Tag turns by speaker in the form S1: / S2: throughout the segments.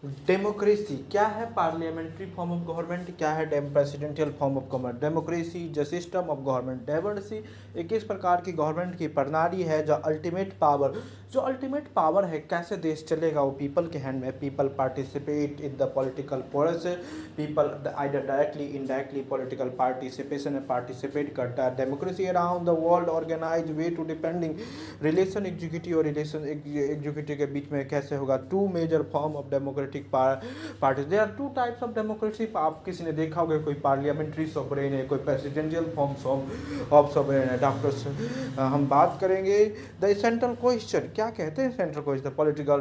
S1: Democracy क्या है? Parliamentary form of government. क्या है presidential form of government? Democracy the system of government. Democracy एक इस प्रकार की गवर्नमेंट की प्रणाली है जो अल्टीमेट पावर है, कैसे देश चलेगा वो पीपल के हैंड में। People participate in the political process. People either directly indirectly political participation में पार्टिसिपेट करता है। Democracy around the world organise way to depending relation executive और रिलेशन एग्जीक्यूटिव के बीच में कैसे होगा। Two major form of democratic parties. There are two types of democracy. आप किसी ने देखा होगा, कोई पार्लियामेंट्री सोवरेन है, कोई प्रेसिडेंशियल फॉर्म ऑफ सोवरेन है। डॉक्टर हम बात करेंगे द सेंट्रल क्वेश्चन। क्या कहते हैं central question? Political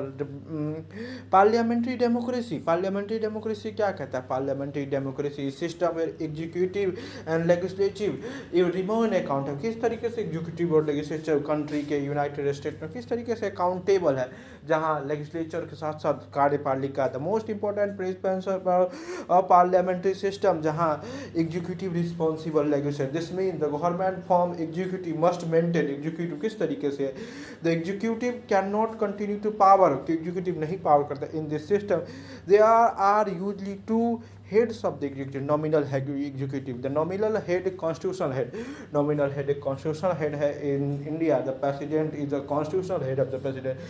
S1: parliamentary democracy. Parliamentary democracy क्या कहता है? Parliamentary democracy system where executive and legislative remain account. किस तरीके से एग्जीक्यूटिव और लेजिस्लेटिव कंट्री के यूनाइटेड स्टेट में किस तरीके से अकाउंटेबल है, जहां लेजिस्लेचर के साथ साथ कार्यपालिका। The most important principle of parliamentary system, जहां executive responsible legislature. This mean the government form executive must maintain. Executive किस तरीके से? The executive can not continue to power. Executive नहीं पावर करता in this system. They are usually two heads of the executive. Nominal head executive. The nominal head constitutional head. Nominal head constitutional head है in India. The president is the constitutional head of the president.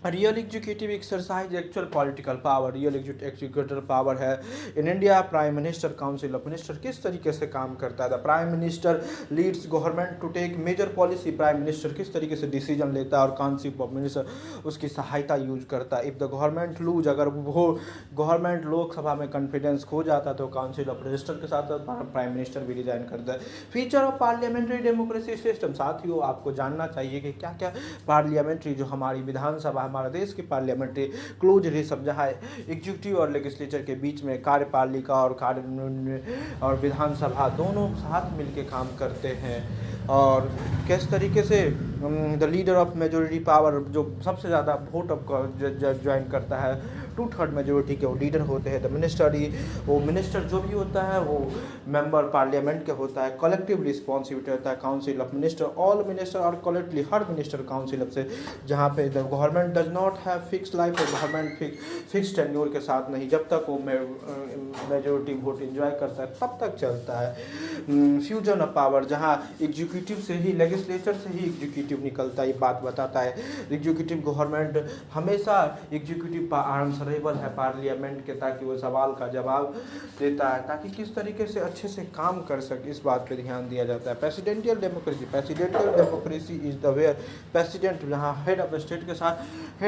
S1: Real executive exercise actual political power. Real executive power है in India. Prime minister council of minister किस तरीके से काम करता है? The prime minister leads government to take major policy. Prime minister किस तरीके से डिसीजन लेता है और काउंसिल ऑफ मिनिस्टर उसकी सहायता यूज करता है। इफ़ द गवर्नमेंट लूज, अगर वो गवर्नमेंट लोकसभा में कॉन्फिडेंस खो जाता तो काउंसिल ऑफ मिनिस्टर के साथ प्राइम मिनिस्टर भी रिजाइन करता है। Feature of parliamentary democracy system. साथियों आपको जानना चाहिए कि क्या क्या पार्लियामेंट्री जो हमारी विधानसभा हमारे देश की पार्लियामेंट्री क्लोज रिसम, जहाँ एग्जीक्यूटिव और लेजिस्लेचर के बीच में कार्यपालिका और विधानसभा दोनों साथ मिलकर काम करते हैं। और किस तरीके से the leader of majority power, जो सबसे ज़्यादा वोट ऑफ ज्वाइन करता है, 2/3 मेजोरिटी के वो लीडर होते हैं। द मिनिस्टर, वो मिनिस्टर जो भी होता है वो मेंबर पार्लियामेंट के होता है। कलेक्टिव रिस्पॉन्सिबिलिटी होता है council of minister. All minister और कलेक्टिवली हर मिनिस्टर काउंसिल से, जहाँ पे the government does not have fix life. और गवर्नमेंट फिक्स टेन्योर के साथ नहीं, जब तक वो मेजोरिटी वोट इंजॉय करता है तब तक चलता है। फ्यूजन ऑफ पावर, जहाँ एग्जीक्यूटिव से ही लेजिस्लेचर से ही एग्जीक्यूटिव निकलता है, ये बात बताता है। एग्जीक्यूटिव गवर्नमेंट हमेशा एग्जीक्यूटिव पर आंसरेबल है पार्लियामेंट के, ताकि वो सवाल का जवाब देता है, ताकि किस तरीके से अच्छे से काम कर सके, इस बात पे ध्यान दिया जाता है। Presidential democracy. Presidential democracy is the where president, जहाँ हेड ऑफ स्टेट के साथ